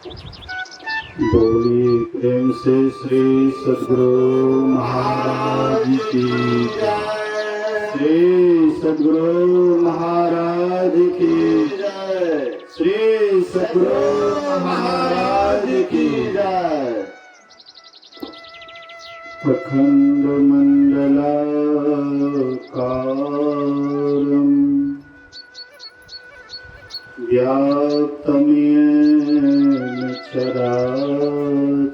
बोलिए प्रेम से श्री सद्गुरु महाराज की जय। श्री सद्गुरु महाराज की जय। श्री सद्गुरु महाराज की जय। अखंड मंडलाकारं व्याप्तमेन चराचरम्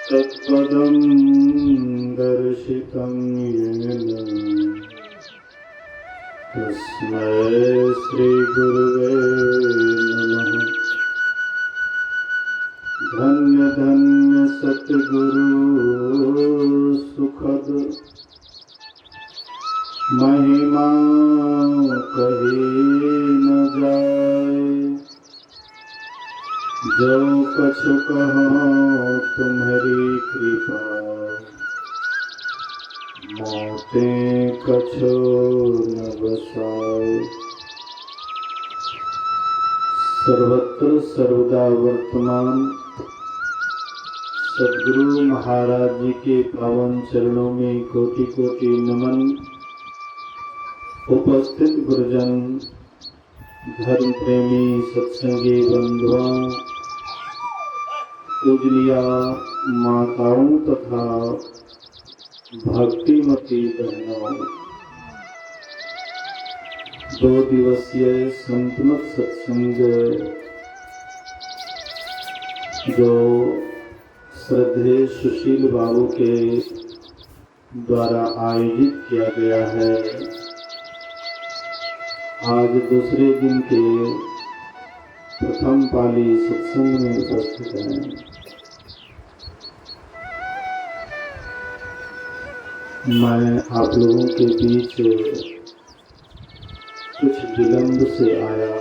तत्पदं दर्शितं येन तस्मै श्री गुरुवे नमः। धन्य धन्य सतगुरु सुखद महिमा कही न जाए। जो कछु कहो तुम्हारी कृपा मोते कछु न बसाए। सर्वत्र सर्वदा वर्तमान सद्गुरु महाराज जी के पावन चरणों में कोटि कोटि नमन। उपस्थित गुरुजन, धर्म प्रेमी सत्संगी बंधुओं, पूजनिया माताओं तथा भक्तिमती बहनों, 2 दिवसीय संतमत सत्संग जो श्रद्धेय सुशील बाबू के द्वारा आयोजित किया गया है, आज दूसरे दिन के प्रथम पाली सत्संग में उपस्थित हैं। मैं आप लोगों के बीच कुछ विलंब से आया,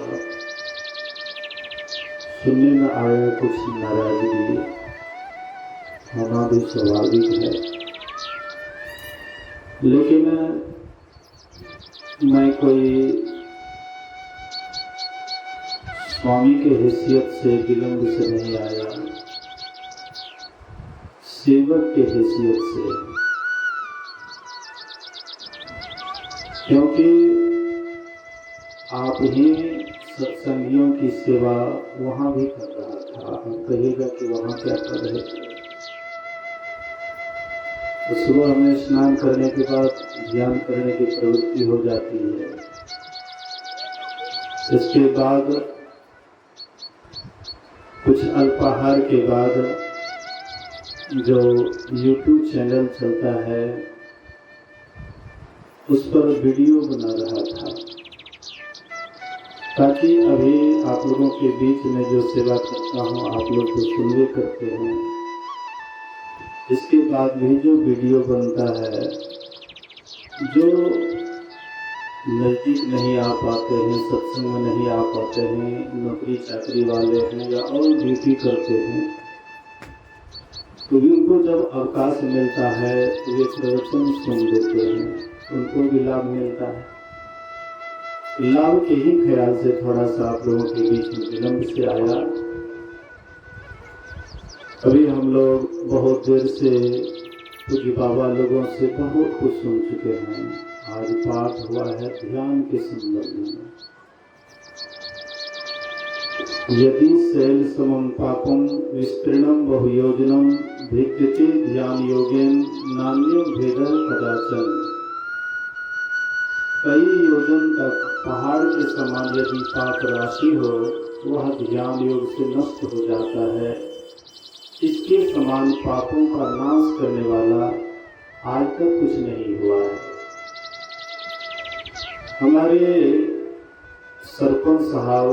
सुनने में आया कुछ नाराजगी होना भी स्वाभाविक है, लेकिन मैं कोई स्वामी के हैसियत से विलंब से नहीं आया, सेवक के हैसियत से, क्योंकि आप ही सत्संगियों की सेवा वहाँ भी कर रहा था। आप कहिएगा कि वहाँ क्या कर रहे थे? तो सुबह हमें स्नान करने के बाद ध्यान करने की प्रवृत्ति हो जाती है। इसके बाद कुछ अल्पाहार के बाद जो YouTube चैनल चलता है उस पर वीडियो बना रहा था, ताकि अभी आप लोगों के बीच में जो सेवा करता हूँ आप लोग तो सुनवे करते हैं। इसके बाद भी जो वीडियो बनता है, जो नज़दीक नहीं आ पाते हैं, सत्संग में नहीं आ पाते हैं, नौकरी चाकरी वाले हैं या और ड्यूटी करते हैं, तो उनको जब अवकाश मिलता है तो वे प्रवचन सुन लेते हैं, उनको भी लाभ मिलता है। लाभ के ही ख्याल से थोड़ा सा आप लोगों के बीच में विलंब से आया। अभी हम लोग बहुत देर से पूज्य बाबा लोगों से बहुत कुछ सुन चुके हैं। आज पाठ हुआ है ध्यान के संदर्भ में। यदि शैल समम पापम विस्तीर्णम बहुयोजनम भिद्यते ध्यान योगेन नान्यो भेदः कदाचन। कई योजन तक पहाड़ के समान यदि पाप राशि हो, वह ध्यान योग से नष्ट हो जाता है। इसके समान पापों का नाश करने वाला आज तक कुछ नहीं हुआ है। हमारे सरपंच साहब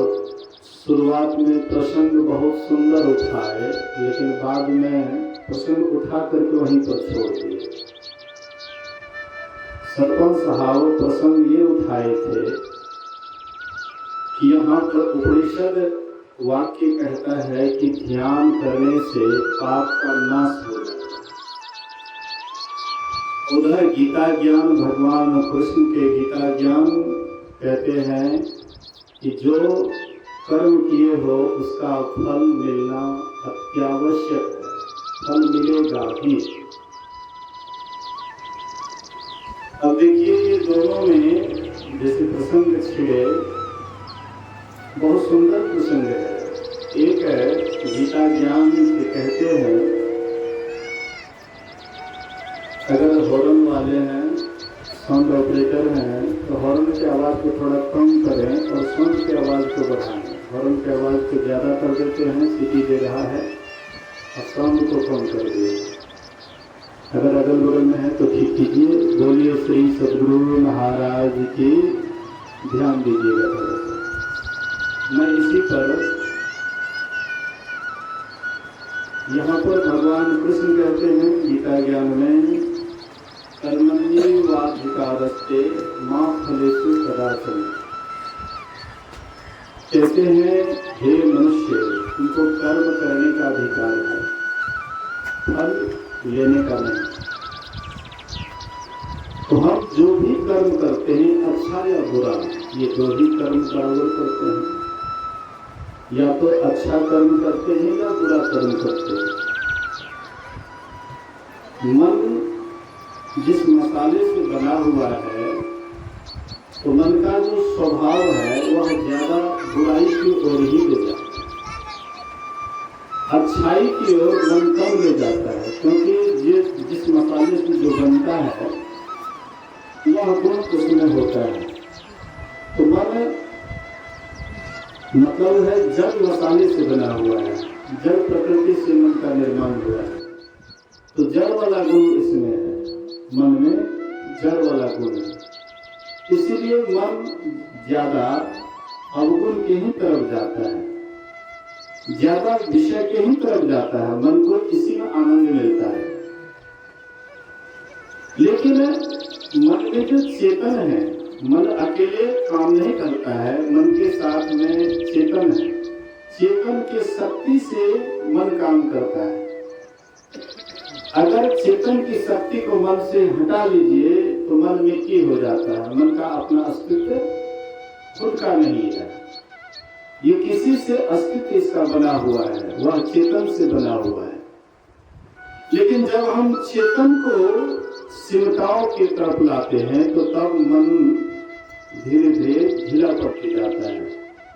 शुरुआत में प्रसंग बहुत सुंदर उठाए, लेकिन बाद में प्रसंग उठा करके वहीं पर छोड़ दिए। सरपंच साहब प्रसंग ये उठाए थे कि यहाँ पर उपनिषद वाक्य कहता है कि ध्यान करने से पाप का नाश हो जाता है। उधर गीता ज्ञान, भगवान कृष्ण के गीता ज्ञान कहते हैं कि जो कर्म किए हो उसका फल मिलना अत्यावश्यक है, फल मिलेगा ही। अब देखिए ये दोनों में जैसे प्रसंग छिड़े, बहुत सुंदर प्रसंग है। एक है गीता ज्ञान के कहते हैं अगर हॉर्न वाले हैं, साउंड ऑपरेटर हैं, तो हॉर्न की आवाज़ को थोड़ा कम करें और साउंड की आवाज़ को बढ़ाएं। हॉर्न की आवाज़ को ज़्यादा कर देते हैं, सीटी दे रहा है, और साउंड को कम कर दिए। अगर अगल बगल में है तो ठीक कीजिए। बोलिए श्री सद्गुरु महाराज की, ध्यान दीजिएगा थोड़ा सा। मैं इसी पर यहाँ पर भगवान कृष्ण कहते हैं गीता ज्ञान में, कर्मण्येवाधिकारस्ते मा फलेषु कदाचन। कहते हैं हे मनुष्य, तुमको कर्म करने का अधिकार है, फल लेने का नहीं। तो हम जो भी कर्म करते हैं, अच्छा या बुरा, ये दो ही कर्म बराबर करते हैं। या तो अच्छा कर्म करते हैं या बुरा कर्म करते हैं। मन जिस मसाले से बना हुआ है, तो मन का जो स्वभाव है वह ज्यादा बुराई की ओर ही ले जाता है, अच्छाई की ओर मन कम ले जाता है। क्योंकि जिस मसाले से जो बनता है वह गुण उसमें होता है। तो मन मतलब है जड़ मसाले से बना हुआ है, जड़ प्रकृति से मन का निर्माण हुआ है। तो जड़ वाला गुण इसमें है, मन में जड़ वाला गुण है। इसीलिए मन ज्यादा अवगुण के ही तरफ जाता है, ज्यादा विषय के ही तरफ जाता है। मन को इसी में आनंद मिलता है। लेकिन मन में जो चेतन है, मन अकेले काम नहीं करता है, मन के साथ में चेतन है। चेतन के शक्ति से मन काम करता है। अगर चेतन की शक्ति को मन से हटा लीजिए तो मन मिट्टी हो जाता है। मन का अपना अस्तित्व खुद का नहीं है, ये किसी से अस्तित्व इसका बना हुआ है, वह चेतन से बना हुआ है। लेकिन जब हम चेतन को सिमटाओं की तरफ लाते हैं तो तब मन धीरे धीरे ढीला पड़ते जाता है,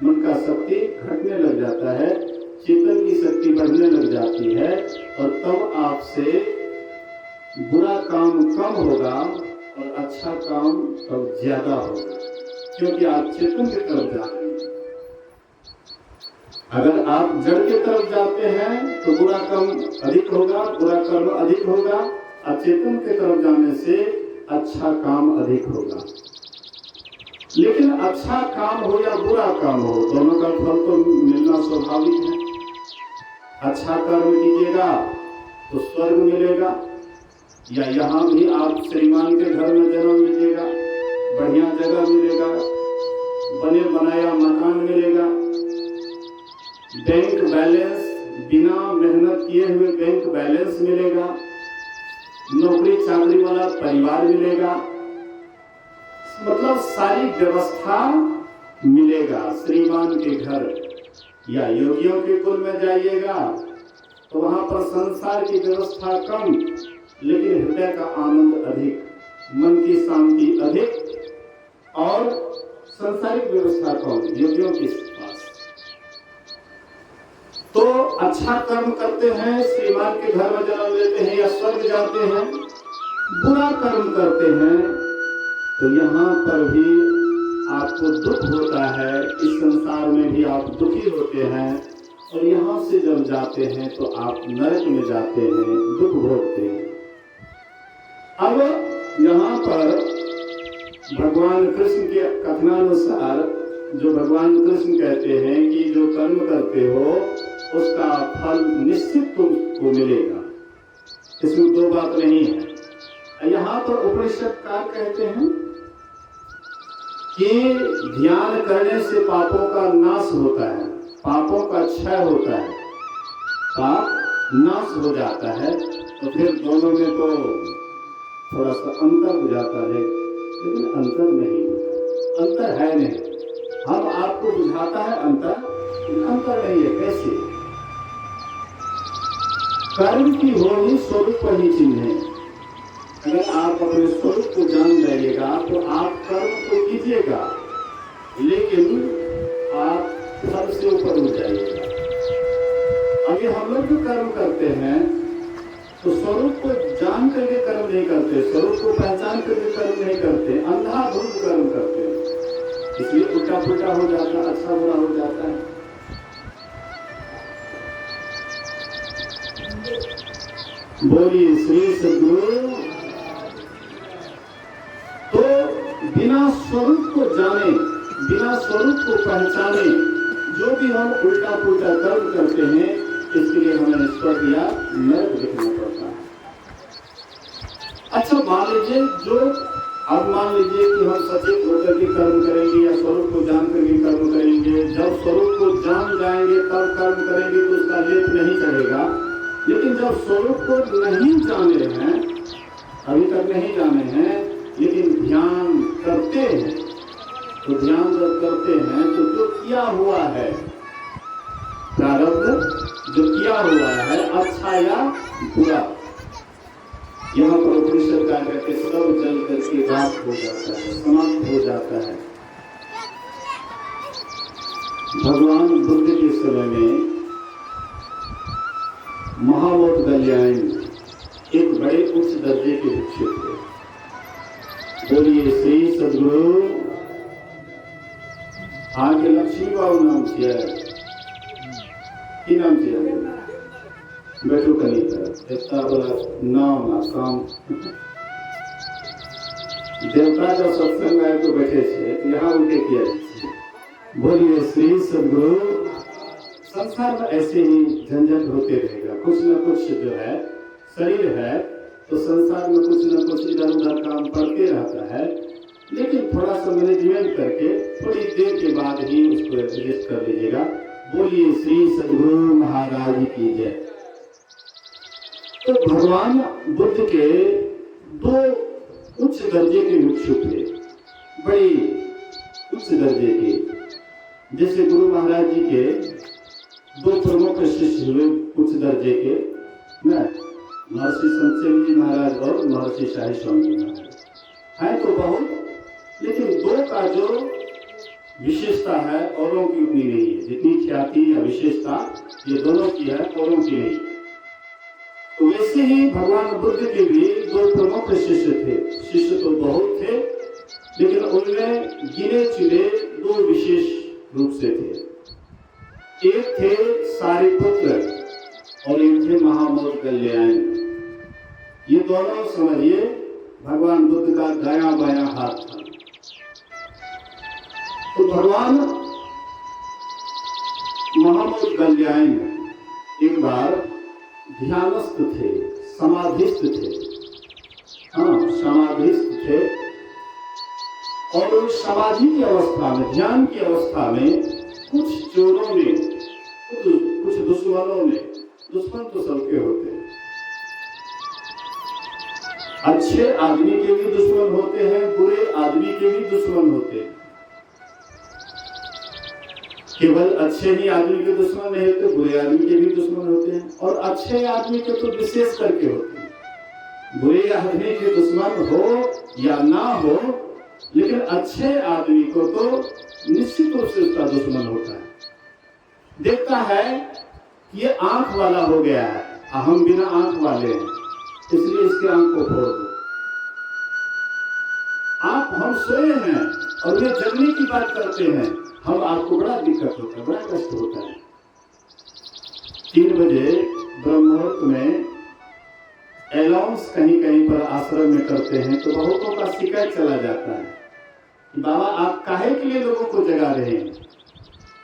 मन का शक्ति घटने लग जाता है, चेतन की शक्ति बढ़ने लग जाती है, और तब आपसे बुरा काम कम होगा और अच्छा काम तब ज्यादा होगा, क्योंकि आप चेतन की तरफ जा रहे हैं। अगर आप जड़ की तरफ जाते हैं तो बुरा काम अधिक होगा, बुरा कर्म अधिक होगा, और चेतन की तरफ जाने से अच्छा काम अधिक होगा। लेकिन अच्छा काम हो या बुरा काम हो, दोनों का फल तो मिलना स्वाभाविक है। अच्छा कर्म कीजिएगा तो स्वर्ग मिलेगा, या यहाँ भी आप श्रीमान के घर में जन्म मिलेगा, बढ़िया जगह मिलेगा, बने बनाया मकान मिलेगा, बैंक बैलेंस, बिना मेहनत किए हुए बैंक बैलेंस मिलेगा, नौकरी चाकरी वाला परिवार मिलेगा, मतलब सारी व्यवस्था मिलेगा। श्रीमान के घर या योगियों के कुल में जाइएगा तो वहां पर संसार की व्यवस्था कम, लेकिन हृदय का आनंद अधिक, मन की शांति अधिक, और संसारिक व्यवस्था कम योगियों के पास। तो अच्छा कर्म करते हैं, श्रीमान के घर में जन्म लेते हैं या स्वर्ग जाते हैं। बुरा कर्म करते हैं तो यहाँ पर भी आपको दुख होता है, इस संसार में भी आप दुखी होते हैं, और यहाँ से जब जाते हैं तो आप नरक में जाते हैं, दुख भोगते हैं। अब यहाँ पर भगवान कृष्ण के कथनानुसार जो भगवान कृष्ण कहते हैं कि जो कर्म करते हो उसका फल निश्चित तुमको मिलेगा, इसमें दो बात नहीं है। यहाँ पर उपनिषदकार कहते हैं कि ध्यान करने से पापों का नाश होता है, पापों का क्षय होता है, पाप नाश हो जाता है। तो फिर दोनों में तो थोड़ा सा अंतर हो जाता है, लेकिन अंतर नहीं होता, अंतर है नहीं। हम आपको बुझाता है अंतर, अंतर नहीं है। कैसे? कर्म की हो ही स्वरूप पर ही चिन्ह है। अगर आप अपने स्वरूप को जान जाइएगा तो आप कर्म तो कीजिएगा, लेकिन आप सबसे ऊपर उठ जाइएगा। अभी हम लोग जो कर्म करते हैं तो स्वरूप को जान करके कर्म नहीं करते, स्वरूप को पहचान करके कर्म नहीं करते, अंधाधुंध कर्म करते हैं। इसलिए उल्टा पुल्टा हो जाता है, अच्छा बुरा हो जाता है। बोलिए श्री सद्गुरु। तो बिना स्वरूप को जाने, बिना स्वरूप को पहचाने जो भी हम उल्टा पुल्टा कर्म करते हैं, इसके लिए हमें स्वर्ग या नरक देखना पड़ता है। अच्छा, मान लीजिए अब मान लीजिए कि हम सचेत होकर के कर्म करेंगे या स्वरूप को जान करके कर्म करेंगे। जब स्वरूप को जान जाएंगे तब कर्म करेंगे तो उसका लेप नहीं चढ़ेगा। लेकिन जब स्वरूप को नहीं जाने हैं, अभी तक नहीं जाने हैं, लेकिन ध्यान करते हैं, तो ध्यान जब करते हैं तो जो किया हुआ है प्रारब्ध, जो किया हुआ है अच्छा या बुरा, यहाँ पर उपनिषद का कहते सब जल करके राख हो जाता है, समाप्त हो जाता है। भगवान बुद्ध के समय में महामोट गल्यायन एक बड़े उच्च दर्जे के भिक्षु थे। बोलिए श्री सद्गुरु। आगे लक्ष्मी बाबू नाम से की नाम से बैठो कहीं पर इतना बड़ा नाम ना काम देवता का सत्संग आए तो बैठे थे, यहाँ उनके किया। बोलिए श्री सद्गुरु। संसार में ऐसे ही झंझट होते रहेगा, कुछ न कुछ जो है शरीर है तो संसार में कुछ न कुछ इधर उधर काम करते रहता है, लेकिन थोड़ा सा मैनेजमेंट करके थोड़ी देर के बाद ही उसको एडजस्ट कर लीजिएगा। बोलिए श्री सद्गुरु महाराज की जय। तो भगवान बुद्ध के दो उच्च दर्जे के भिक्षु थे, बड़ी उच्च दर्जे के। जैसे गुरु महाराज जी के दो प्रमुख शिष्य हुए उच्च दर्जे के, महर्षि संतसेन जी महाराज और महर्षि शाही स्वामी जी महाराज हैं तो बहुत, लेकिन दो का जो विशेषता है औरों की उतनी नहीं है। जितनी ख्याति या विशेषता ये दोनों की है, औरों की नहीं। तो वैसे ही भगवान बुद्ध के भी दो प्रमुख शिष्य थे। शिष्य तो बहुत थे, लेकिन उनमें गिने चुने दो विशेष रूप से थे। एक थे सारिपुत्र और एक थे महामोट गल्यायन। ये दोनों समझिए भगवान बुद्ध का दायां बायां हाथ था। तो भगवान महामोट गल्यायन एक बार ध्यानस्थ थे, समाधिस्थ थे। हाँ, समाधिस्थ थे। और उस समाधि की अवस्था में, ध्यान की अवस्था में कुछ चोरों ने, कुछ दुश्मनों ने, दुश्मन तो सबके होते हैं, अच्छे आदमी के भी दुश्मन होते हैं, बुरे आदमी के भी दुश्मन होते हैं। केवल अच्छे ही आदमी के दुश्मन नहीं होते, बुरे आदमी के भी दुश्मन होते हैं। और अच्छे आदमी के तो विशेष करके होते हैं। बुरे आदमी के दुश्मन हो या ना हो, लेकिन अच्छे आदमी को तो निश्चित रूप से उसका दुश्मन होता है। देखता है कि ये आंख वाला हो गया है, हम बिना आंख वाले हैं, इसलिए इसके आंख को फोड़ दो। आप हम सोए हैं और ये जगने की बात करते हैं, हम आपको बड़ा दिक्कत होता है, बड़ा कष्ट होता है। 3 बजे ब्रह्म मुहूर्त में अनाउंस कहीं कहीं पर आश्रम में करते हैं तो बहुतों का शिकायत चला जाता है कि बाबा आप काहे के लिए लोगों को जगा रहे हैं,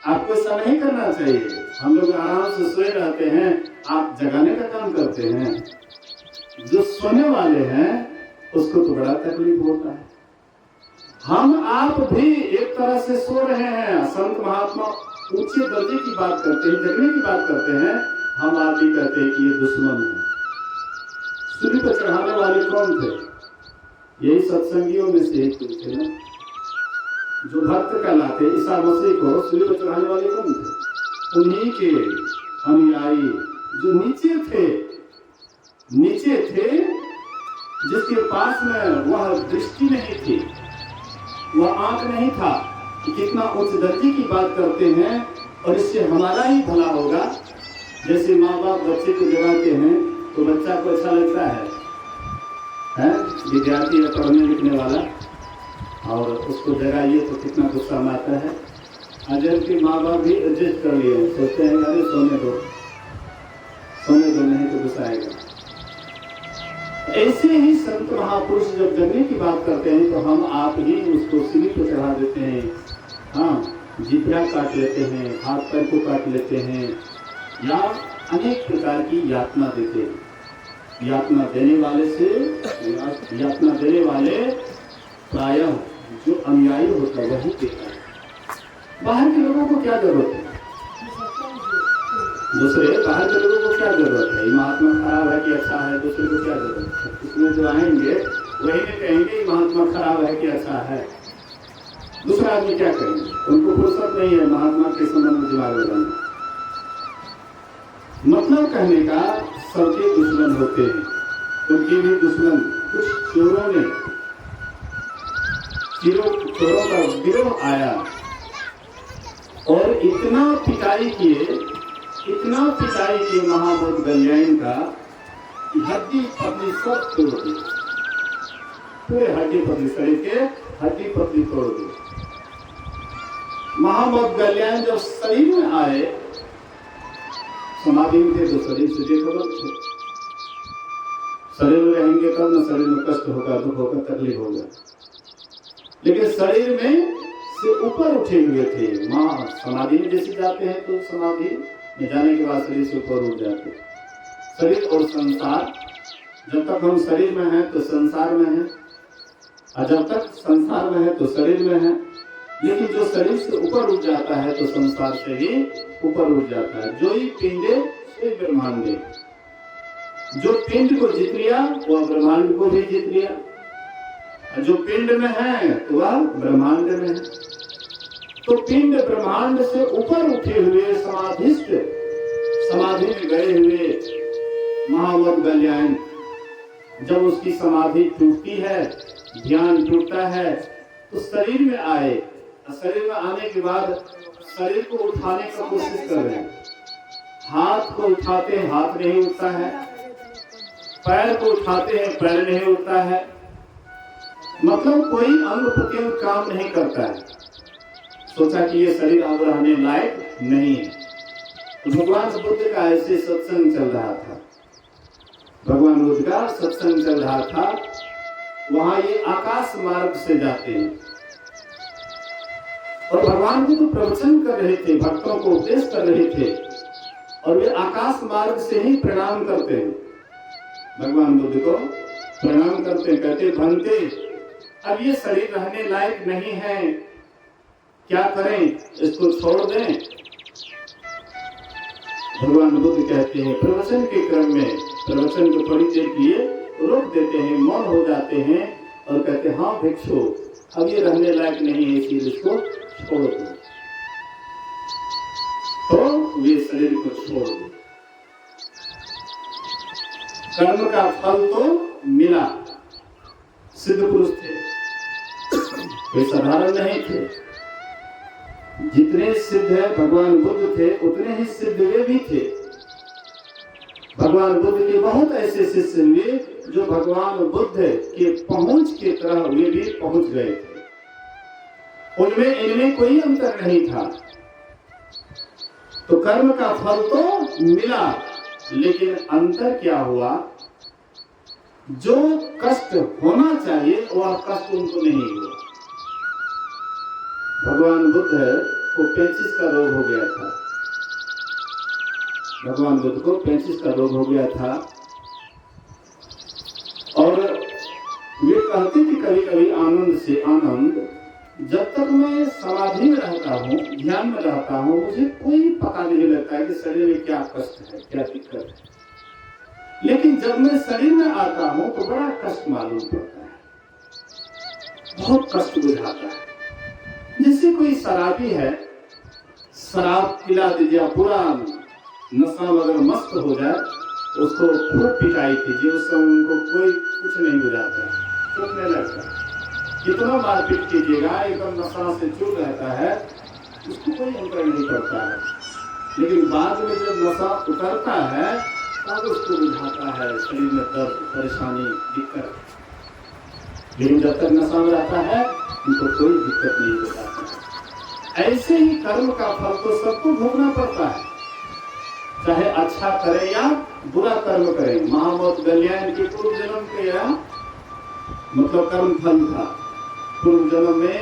आपको ऐसा नहीं करना चाहिए, हम लोग आराम से सोए रहते हैं, आप जगाने का काम करते हैं। जो सोने वाले हैं उसको तो बड़ा तकलीफ होता है। हम आप भी एक तरह से सो रहे हैं। संत महात्मा ऊंचे दर्जे की बात करते हैं, जगने की बात करते हैं, हम आप भी कहते हैं कि ये दुश्मन है। सूर्य पर चढ़ाने वाले कौन थे? यही सत्संगियों में से एक थे ना। जो भक्त कहलाते ईसा मसीह को सूली पर चढ़ाने वाले कौन थे? उन्हीं के अनुयायी जो नीचे थे, जिसके पास में वह दृष्टि नहीं थी, वह आंख नहीं था कि कितना उच्च दर्जे की बात करते हैं और इससे हमारा ही भला होगा। जैसे माँ बाप बच्चे को जगाते हैं तो बच्चा को अच्छा लगता है? विद्यार्थी है पढ़ने लिखने वाला, और उसको जगाइए तो कितना गुस्सा आता है। अजय के माँ बाप भी एडजस्ट कर लिए, सोचते हैं अरे सोने दो नहीं तो गुस्सा आएगा। ऐसे ही संत महापुरुष जब जगने की बात करते हैं तो हम आप ही उसको सीढ़ी पर चढ़ा देते हैं। हाँ, जिभ्या काट लेते हैं, हाथ पैर को काट लेते हैं, या अनेक प्रकार की यातना देते हैं। यातना देने वाले प्रायः जो अनुयायी होता है वही देता है। बाहर के लोगों को क्या जरूरत है? बाहर के लोगों को क्या जरूरत है? महात्मा खराब है कि अच्छा है, दूसरे को क्या जरूरत है? इसमें जो आएंगे वही नहीं कहेंगे महात्मा खराब है कि अच्छा है। दूसरा आदमी क्या कहेंगे? उनको फुर्सत नहीं है महात्मा के संबंध में दिमाग लगाना। मतलब कहने का सबके दुश्मन होते हैं, उनके भी दुश्मन। कुछ चोरों का गिरोह आया और इतना पिटाई किए महाबोध गल्याण का हड्डी पतली सब तोड़ दी, पूरे हड्डी पतली शरीर के हड्डी पतली तोड़ दी। महाबोध गल्याण जब शरीर में आए, समाधि में थे तो शरीर से बेखबर थे। शरीर में रहेंगे तब न शरीर में कष्ट होगा, दुख होगा, तकलीफ होगा, लेकिन शरीर में से ऊपर उठे हुए थे। माँ समाधि में जैसे जाते हैं तो समाधि में जाने के बाद शरीर से ऊपर उठ जाते। शरीर और संसार, जब तक हम शरीर में हैं तो संसार में हैं, और जब तक संसार में है तो शरीर में है। लेकिन जो शरीर से ऊपर उठ जाता है तो संसार से ही ऊपर उठ जाता है। जो ही पिंडे से ब्रह्मांडे, जो पिंड को जीत लिया वह ब्रह्मांड को भी जीत लिया। जो पिंड में है तो वह ब्रह्मांड में है। तो पिंड ब्रह्मांड से ऊपर उठे हुए समाधिस्थ, समाधि में गए हुए महाबोध गल्याण, जब उसकी समाधि टूटती है, ध्यान टूटता है, तो शरीर में आए। शरीर में आने के बाद शरीर को उठाने की कोशिश कर रहे हैं। हाथ को उठाते हैं, हाथ नहीं उठता है। पैर को उठाते हैं, पैर नहीं उठता है। मतलब कोई अंग प्रत्यंग काम नहीं करता है। सोचा कि ये शरीर अब रहने लायक नहीं है। तो भगवान बुद्ध का ऐसे सत्संग चल रहा था। भगवान बुद्ध का सत्संग चल रहा था। वहां ये आकाश मार्ग से जाते हैं और भगवान बुद्ध प्रवचन कर रहे थे, भक्तों को उपदेश कर रहे थे, और वे आकाश मार्ग से ही प्रणाम करते हैं। भगवान बुद्ध को प्रणाम करते, कहते भंते अब ये शरीर रहने लायक नहीं है, क्या करें, इसको छोड़ दें। भगवान बुद्ध कहते हैं, प्रवचन के क्रम में प्रवचन को थोड़ी देर के लिए रोक देते हैं, मौन हो जाते हैं और कहते हैं हाँ भिक्षु, अब ये रहने लायक नहीं है, इसीलिए इसको छोड़ दो। तो वे शरीर को छोड़ दो। कर्म का फल तो मिला। सिद्ध पुरुष थे, वे साधारण नहीं थे। जितने सिद्ध है भगवान बुद्ध थे, उतने ही सिद्ध वे भी थे। भगवान बुद्ध के बहुत ऐसे शिष्य हुए जो भगवान बुद्ध के पहुंच के तरह वे भी पहुंच गए थे। उनमें इनमें कोई अंतर नहीं था। तो कर्म का फल तो मिला, लेकिन अंतर क्या हुआ? जो कष्ट होना चाहिए वह कष्ट उनको नहीं हुआ। भगवान बुद्ध को पेचिस का रोग हो गया था। भगवान बुद्ध को पेचिस का रोग हो गया था और वे कहते थे कभी कभी आनंद से आनंद, जब तक मैं समाधि में रहता हूँ, ध्यान में रहता हूँ, मुझे कोई पता नहीं लगता है कि शरीर में क्या कष्ट है, क्या दिक्कत है। लेकिन जब मैं शरीर में आता हूँ तो बड़ा कष्ट मालूम पड़ता है, बहुत कष्ट बुझाता है। जैसे कोई शराबी है, शराब पिला दीजिए, पूरा नशा अगर मस्त हो जाए, उसको खूब पिटाई कीजिए, उससे उनको कोई कुछ नहीं बुझाता, चुपने लगता। कितना मारपीट कीजिएगा, एकदम नशा से चूर रहता है, उसको कोई अंतर नहीं करता है। लेकिन बाद में जब नशा उतरता है तब उसको बुझाता है शरीर में दर्द, परेशानी, दिक्कत। लेकिन जब तक नशा में रहता है उनको कोई दिक्कत नहीं होता। ऐसे ही कर्म का फल तो सबको भोगना पड़ता है, चाहे अच्छा करे या बुरा कर्म करे। महामौत गलियान के पूर्व जन्म के या मतलब कर्म फल था। पूर्व जन्म में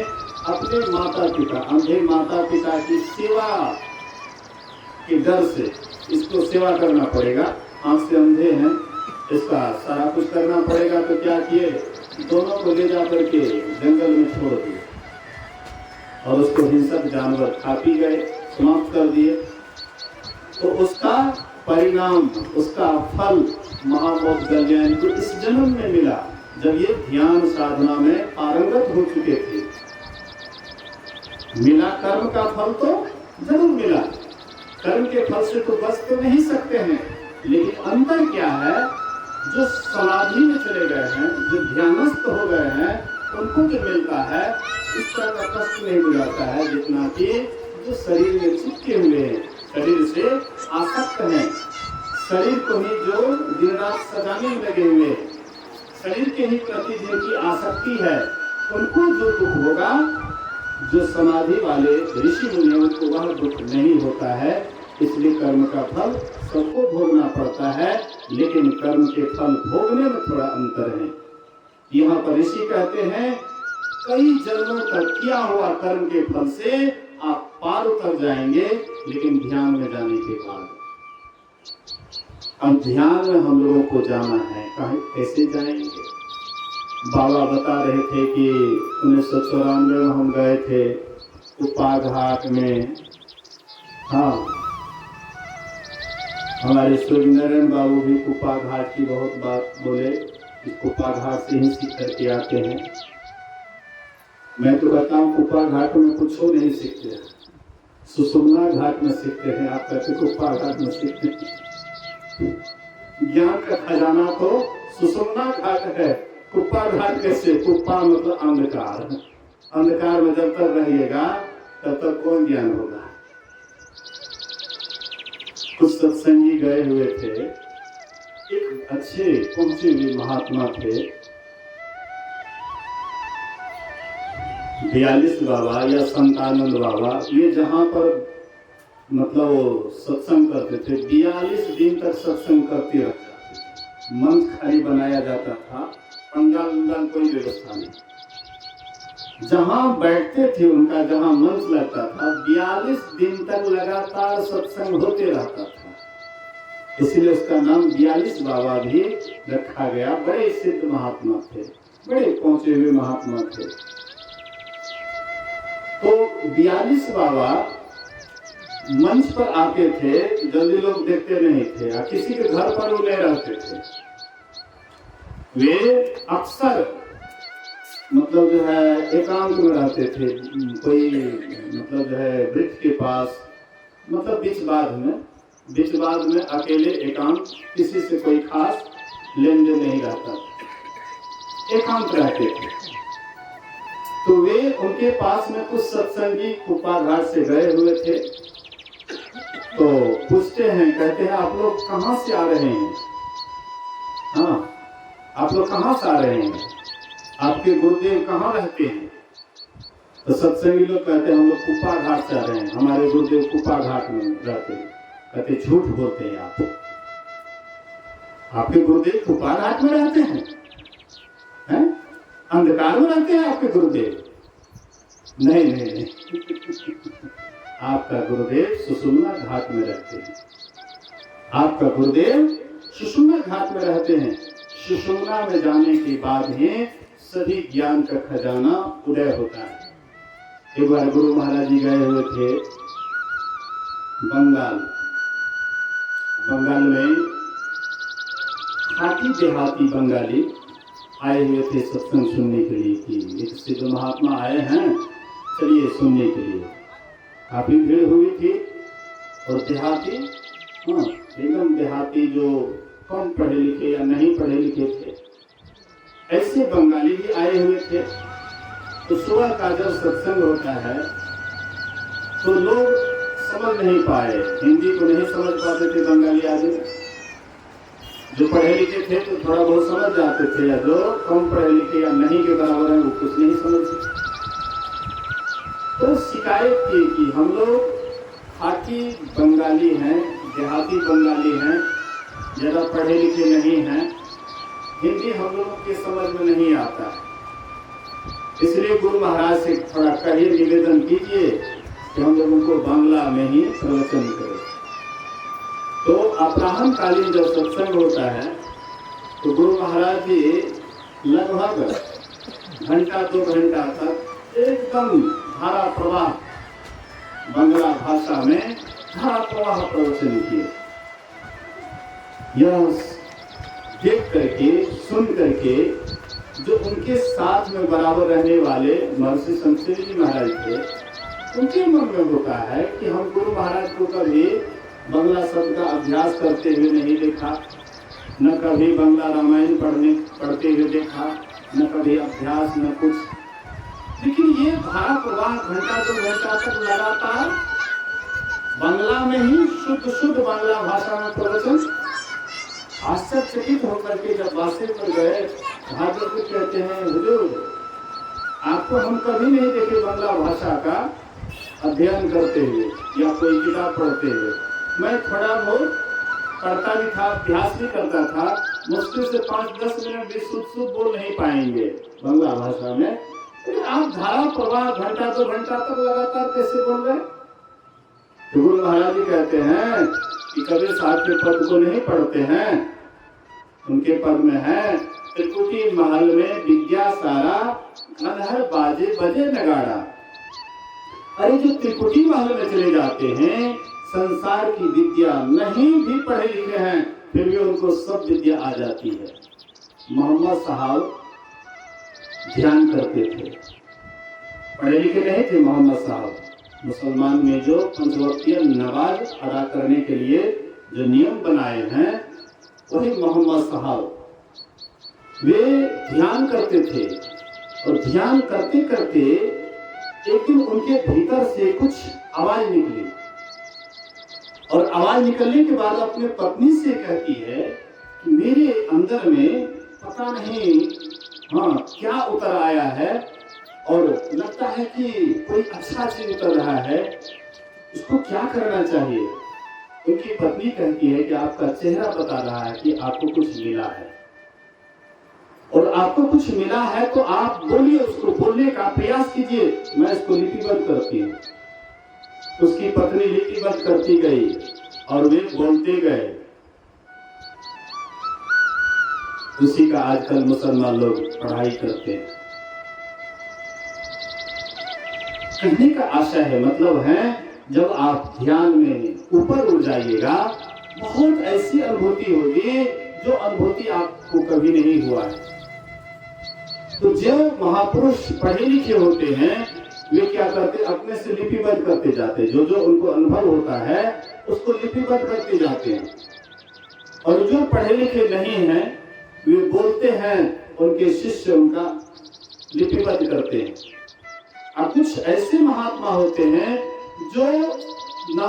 अपने माता पिता, अंधे माता पिता की सेवा के डर से इसको सेवा करना पड़ेगा। आंख से अंधे हैं, इसका सारा कुछ करना पड़ेगा। तो क्या किए, दोनों को ले जा करके जंगल में छोड़ दिए और उसको हिंसक जानवर खा पी गए, समाप्त कर दिए। तो उसका परिणाम, उसका फल महामौत गलियान को इस जन्म में मिला, जब ये ध्यान साधना में पारंगत हो चुके थे। मिला कर्म का फल तो जरूर मिला, कर्म के फल से तो बच तो नहीं सकते हैं। लेकिन अंतर क्या है, जो समाधि में चले गए हैं, जो ध्यानस्थ हो गए हैं, उनको जो मिलता है इस तरह का कष्ट नहीं बुझाता है, जितना कि जो शरीर में चिपके हुए हैं, शरीर से आसक्त हैं, शरीर को ही जो दिन रात सजाने में लगे हुए, शरीर के ही प्रति जिनकी आसक्ति है, उनको जो दुख होगा, जो समाधि वाले ऋषि मुनियों उनको वह दुख नहीं होता है। इसलिए कर्म का फल सबको भोगना पड़ता है, लेकिन कर्म के फल भोगने में थोड़ा अंतर है। यहाँ पर ऋषि कहते हैं, कई जन्मों तक किया हुआ कर्म के फल से आप पार उतर जाएंगे, लेकिन ध्यान में जाने के बाद। अब ध्यान में हम लोगों को जाना है, कैसे जाएंगे? बाबा बता रहे थे कि 1994 में हम गए थे कुप्पा घाट में। हाँ, हमारे सूर्यनारायण बाबू भी कुप्पा घाट की बहुत बात बोले, कुप्पा घाट से ही सीख करके आते हैं। मैं तो कहता हूँ कुप्पा घाट में कुछ हो नहीं सीखते, सुषुम्ना घाट में सीखते हैं। आप कहते कुप्पा घाट में सीखते हैं। ज्ञान का खजाना तो सुषुम्ना घाट है, कुप्पा घाट कैसे? कुप्पा मतलब अंधकार, अंधकार में जब तक रहिएगा तब तक कौन ज्ञान होगा। कुछ सत्संगी गए हुए थे, एक अच्छे पहुंचे हुए महात्मा थे, 42 बाबा या संतानंद बाबा, ये जहाँ पर मतलब सत्संग करते थे, 42 दिन तक सत्संग करते रहते थे। मंच खाली बनाया जाता था, पंडाल उंडाल कोई व्यवस्था नहीं। जहाँ बैठते थे उनका जहाँ मंच लगता था, 42 दिन तक लगातार सत्संग होते रहता था। इसलिए उसका नाम 42 बाबा भी रखा गया। बड़े सिद्ध महात्मा थे, बड़े पहुंचे हुए महात्मा थे। तो 42 बाबा मंच पर आते थे, जल्दी लोग देखते नहीं थे, या किसी के घर पर वो नहीं रहते थे। वे अक्सर मतलब जो है एकांत में रहते थे, कोई मतलब जो है वृक्ष के पास, मतलब बीच बाग में अकेले एकांत, किसी से कोई खास लेन देन नहीं रहता, एकांत रहते थे। तो वे उनके पास में कुछ सत्संगी कुप्पा घाट से गए हुए थे। तो पूछते हैं, कहते हैं आप लोग कहाँ से आ रहे हैं? हाँ, आप लोग कहाँ से आ रहे हैं? आपके गुरुदेव कहाँ रहते हैं? तो सत्संगी लोग कहते हैं हम लोग कुप्पा घाट से आ रहे हैं, हमारे गुरुदेव कुप्पा घाट में रहते हैं। कहते झूठ बोलते हैं आप, आपके गुरुदेव कुप्पा घाट में रहते हैं? अंधकार में रहते हैं आपके गुरुदेव? नहीं आपका गुरुदेव सुषुम्ना घाट में रहते हैं। आपका गुरुदेव सुषुम्ना घाट में रहते हैं। सुषुम्ना में जाने के बाद ही सभी ज्ञान का खजाना उदय होता है। एक बार गुरु महाराज जी गए हुए थे बंगाल में, खाटी देहाती बंगाली आए हुए थे सत्संग सुनने के लिए कि एक सिद्ध महात्मा आए हैं, चलिए सुनने के लिए। काफी भीड़ हुई थी और देहाती, हाँ एकदम देहाती, जो कम पढ़े लिखे या नहीं पढ़े लिखे थे, ऐसे बंगाली भी आए हुए थे। तो सुबह का जब सत्संग होता है तो लोग समझ नहीं पाए, हिंदी को नहीं समझ पाते थे बंगाली आदमी। जो पढ़े लिखे थे तो थोड़ा बहुत समझ जाते थे, या जो कम पढ़े लिखे या नहीं के बराबर है वो कुछ नहीं समझ सकते। तो शिकायत की कि हम लोग खाकी बंगाली हैं, देहाती बंगाली हैं, ज़्यादा पढ़े लिखे नहीं हैं, हिंदी हम लोगों के समझ में नहीं आता है। इसलिए गुरु महाराज से थोड़ा कहिए, निवेदन कीजिए कि हम लोगों को बांग्ला में ही प्रवचन करें। तो अपराह्न कालीन जब सत्संग होता है तो गुरु महाराज जी लगभग घंटा 2 घंटा तक एकदम धारा प्रवाह, बांग्ला भाषा में धारा प्रवाह प्रवचन किए। यह देख करके, सुन करके, जो उनके साथ में बराबर रहने वाले महर्षि शमशेर जी महाराज थे, उनके मन में होता है कि हम गुरु महाराज को कभी बांग्ला शब्द का अभ्यास करते हुए नहीं देखा, न कभी बांग्ला रामायण पढ़ते हुए देखा, न कभी अभ्यास, न कुछ। लेकिन ये धारा प्रवाह घंटा 2 घंटा तक लगातार बांग्ला में ही शुद्ध बांग्ला भाषा में प्रवचन। आश्चर्यचकित होकर के जब वासी पर गए, भागवत को कहते हैं, हुजूर आपको हम कभी नहीं देखे बांग्ला भाषा का अध्ययन करते हुए या कोई किताब पढ़ते हुए। मैं थोड़ा बहुत पढ़ता भी था, अभ्यास भी करता था, मुश्किल से 5-10 मिनट भी शुद्ध बोल नहीं पाएंगे बांग्ला भाषा में। लेकिन आप धारा प्रवाह घंटा 2 घंटा तक लगातार कैसे बोल रहे? तो गुरु महाराज जी कहते हैं कि कबीर साहब के पद को नहीं पढ़ते हैं, उनके पद में है, त्रिकुटी महल में विद्या सारा, घनहर बाजे बजे नगाड़ा। अरे जो त्रिकुटी महल में चले जाते हैं, संसार की विद्या नहीं भी पढ़े लिखे हैं, फिर भी उनको सब विद्या आ जाती है। मोहम्मद साहब ध्यान करते थे, पढ़े लिखे नहीं थे मोहम्मद साहब। मुसलमान में जो पंचवक्तीय नमाज अदा करने के लिए जो नियम बनाए हैं, वही मोहम्मद साहब वे ध्यान करते थे। और ध्यान करते करते एक दिन उनके भीतर से कुछ आवाज निकली, और आवाज निकलने के बाद अपने पत्नी से कहती है कि मेरे अंदर में पता नहीं क्या उतर आया है, और लगता है कि कोई अच्छा चीज उतर रहा है, इसको क्या करना चाहिए। उनकी पत्नी कहती है कि आपका चेहरा बता रहा है कि आपको कुछ मिला है, और आपको कुछ मिला है तो आप बोलिए, उसको बोलने का प्रयास कीजिए, मैं इसको लिपिबद्ध करती हूँ। उसकी पत्नी लिपिबद्ध करती गई और वे बोलते गए। उसी का आजकल मुसलमान लोग पढ़ाई करते हैं। कहने का आशा है, मतलब है, जब आप ध्यान में ऊपर उड़ जाइएगा, बहुत ऐसी अनुभूति होगी जो अनुभूति आपको कभी नहीं हुआ है। तो जो महापुरुष पढ़े लिखे होते हैं, वे क्या करते, अपने से लिपिबद्ध करते जाते, जो जो उनको अनुभव होता है उसको लिपिबद्ध करते जाते हैं। और जो पढ़े लिखे नहीं हैं, वे बोलते हैं, उनके शिष्य उनका लिपिबद्ध करते हैं। अब कुछ ऐसे महात्मा होते हैं जो ना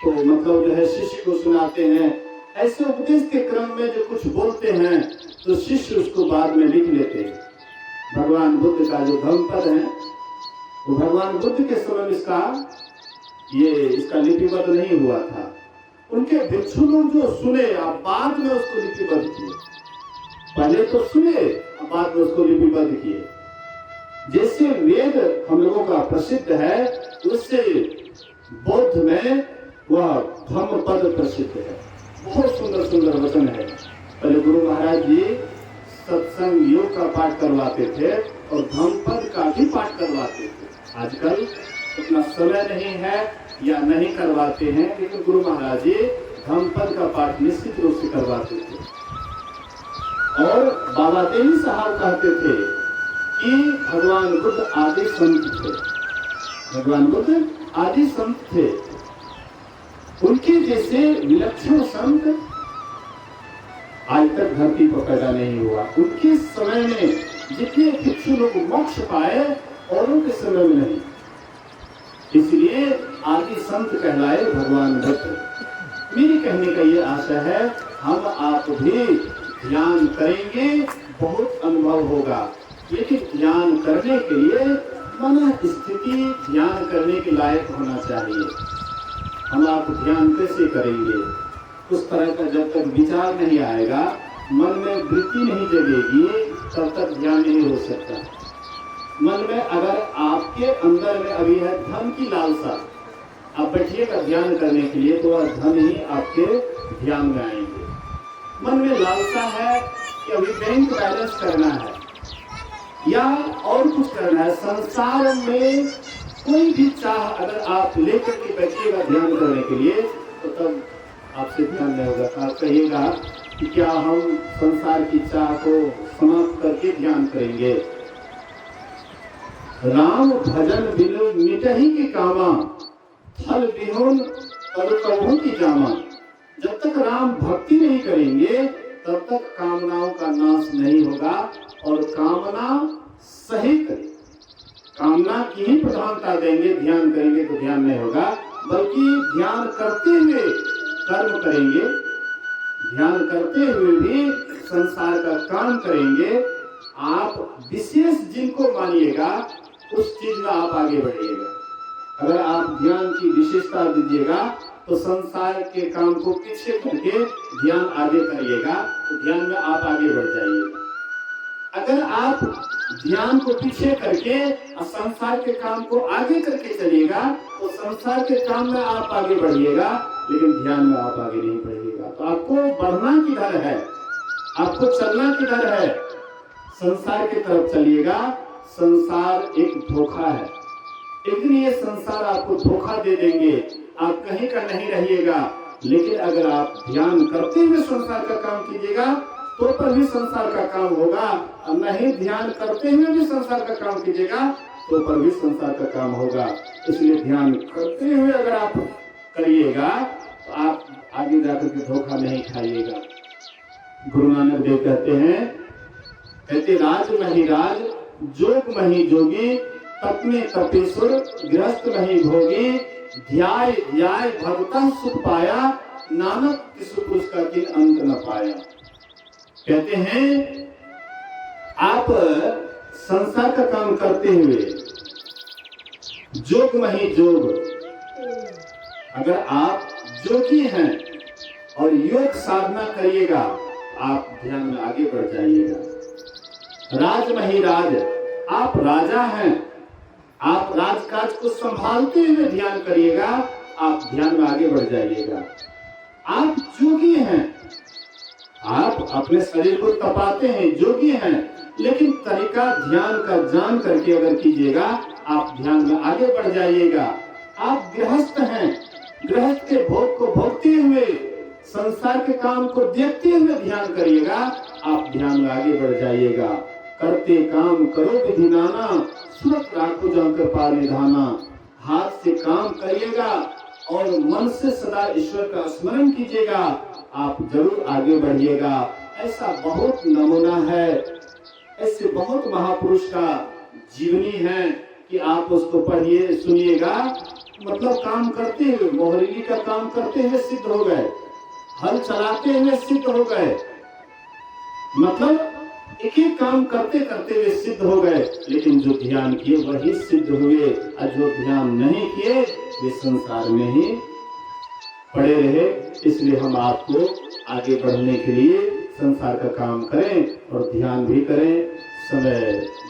तो मतलब जो है शिष्य को सुनाते हैं, ऐसे उपदेश के क्रम में जो कुछ बोलते हैं तो शिष्य उसको बाद में लिख लेते हैं। भगवान बुद्ध का जो धम्मपद है, वो भगवान बुद्ध के समय इसका लिपिबद्ध नहीं हुआ था। उनके भिक्षु लोग जो सुने, आप बाद में उसको लिपिबद्ध किए। पहले तो सुने, बाद में उसको लिपिबद्ध किए। जैसे वेद हम लोगों का प्रसिद्ध है, उससे बौद्ध में वह धम्मपद प्रसिद्ध है। बहुत सुंदर सुंदर वचन है। पहले गुरु महाराज जी सत्संग योग का पाठ करवाते थे और धम्मपद का भी पाठ करवाते थे। आजकल उतना समय नहीं है या नहीं करवाते हैं, लेकिन गुरु महाराज जी धम्मपद का पाठ निश्चित रूप से करवाते थे। और बाबा देवी साहब कहते थे कि भगवान बुद्ध आदि संत थे। भगवान बुद्ध आदि संत थे, उनके जैसे विलक्षण संत आज तक धरती पर पैदा नहीं हुआ। उनके समय में जितने भिक्षु लोग मोक्ष पाए, औरों के समय में नहीं। इसलिए आदि संत कहलाए भगवान बुद्ध। मेरी कहने का ये आशा है, हम आप भी ध्यान करेंगे, बहुत अनुभव होगा, लेकिन ध्यान करने के लिए मन स्थिति ध्यान करने के लायक होना चाहिए। हम आप ध्यान कैसे करेंगे? उस तरह का जब तक विचार नहीं आएगा, मन में वृत्ति नहीं जगेगी, तब तक ध्यान नहीं हो सकता। मन में अगर आपके अंदर में अभी है धन की लालसा, आप बैठिएगा ध्यान करने के लिए, तो वह धन ही आपके ध्यान में आएंगे। मन में लालसा है कि अभी बैंक बैलेंस करना है या और कुछ करना है, संसार में कोई भी चाह अगर आप लेकर के बैठिएगा ध्यान करने के लिए, तो तब आपसे ध्यान नहीं होगा। आप कहिएगा कि क्या हम संसार की चाह को समाप्त करके ध्यान करेंगे? राम भजन बिनु मिटहि के कामा, फल बिहुन तब कबहू की जामा। जब तक राम भक्ति नहीं करेंगे, तब तक कामनाओं का नाश नहीं होगा, और कामना सहित कामना की ही प्रधानता देंगे, ध्यान करेंगे तो ध्यान नहीं होगा, बल्कि ध्यान करते हुए कर्म करेंगे, ध्यान करते हुए भी संसार का काम करेंगे। आप विशेष जिनको मानिएगा, उस चीज में आप आगे बढ़िएगा। अगर आप ध्यान की विशेषता दीजिएगा, तो संसार के काम को पीछे करके ध्यान आगे करिएगा, तो ध्यान में आप आगे बढ़ जाइएगा। अगर आप ध्यान को पीछे करके और संसार के काम को आगे करके चलिएगा, तो संसार के काम में आप आगे बढ़िएगा, लेकिन ध्यान में आप आगे नहीं बढ़िएगा। तो आपको बढ़ना किधर है? आपको चलना किधर है? संसार की तरफ चलिएगा। संसार एक धोखा है। एक दिन ये संसार आपको धोखा दे देंगे, आप कहीं का नहीं रहिएगा। लेकिन अगर आप ध्यान करते हुए संसार का काम कीजिएगा, तो पर भी संसार का काम होगा, और नहीं ध्यान करते हुए भी संसार का काम कीजिएगा, तो पर भी संसार का काम होगा। इसलिए ध्यान करते हुए अगर आप करिएगा, तो आप आगे जाकर के धोखा नहीं खाइएगा। गुरु नानक देव कहते राज मही राज, जोग मही जोगी, तप में तपेश्वर, गृहस्थ मही भोगी, ध्याय ध्याय भगवता सुख पाया, नानक किस उसका किन अंत न पाया। कहते हैं आप संसार का काम करते हुए जोग मही जोग, अगर आप जोगी हैं और योग साधना करिएगा, आप ध्यान में आगे बढ़ जाइएगा। राज मही राज, आप राजा हैं, आप राजकाज को संभालते हुए ध्यान करिएगा, आप ध्यान में आगे बढ़ जाइएगा। आप जोगी हैं, आप अपने शरीर को तपाते हैं, जोगी हैं, लेकिन तरीका ध्यान का जान करके अगर कीजिएगा, आप ध्यान में आगे बढ़ जाइएगा। आप गृहस्थ हैं, गृहस्थ के भोग को भोगते हुए, संसार के काम को देखते हुए ध्यान करिएगा, आप ध्यान में आगे बढ़ जाइएगा। करते काम करो विधि नाना, सुरत राखो जाकर पार निधाना। हाथ से काम करिएगा और मन से सदा ईश्वर का स्मरण कीजिएगा, आप जरूर आगे बढ़िएगा। ऐसा बहुत नमूना है, ऐसे बहुत महापुरुष का जीवनी है कि आप उसको पढ़िए, सुनिएगा। मतलब काम करते हुए, मोहरिली का काम करते हुए सिद्ध हो गए, हल चलाते हुए सिद्ध हो गए, मतलब एक ही काम करते करते हुए सिद्ध हो गए। लेकिन जो ध्यान किए वही सिद्ध हुए, और जो ध्यान नहीं किए वे संसार में ही पड़े रहे। इसलिए हम आपको आगे बढ़ने के लिए संसार का काम करें और ध्यान भी करें। समय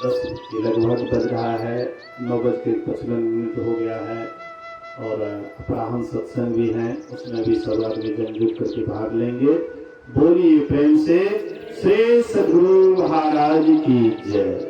10 के लगभग बज रहा है, 9:55 हो गया है, और अपराह्न सत्संग भी है, उसमें भी सब आदमी जमजुट करके भाग लेंगे। बोलिए प्रेम से श्री सद्गुरु महाराज की जय।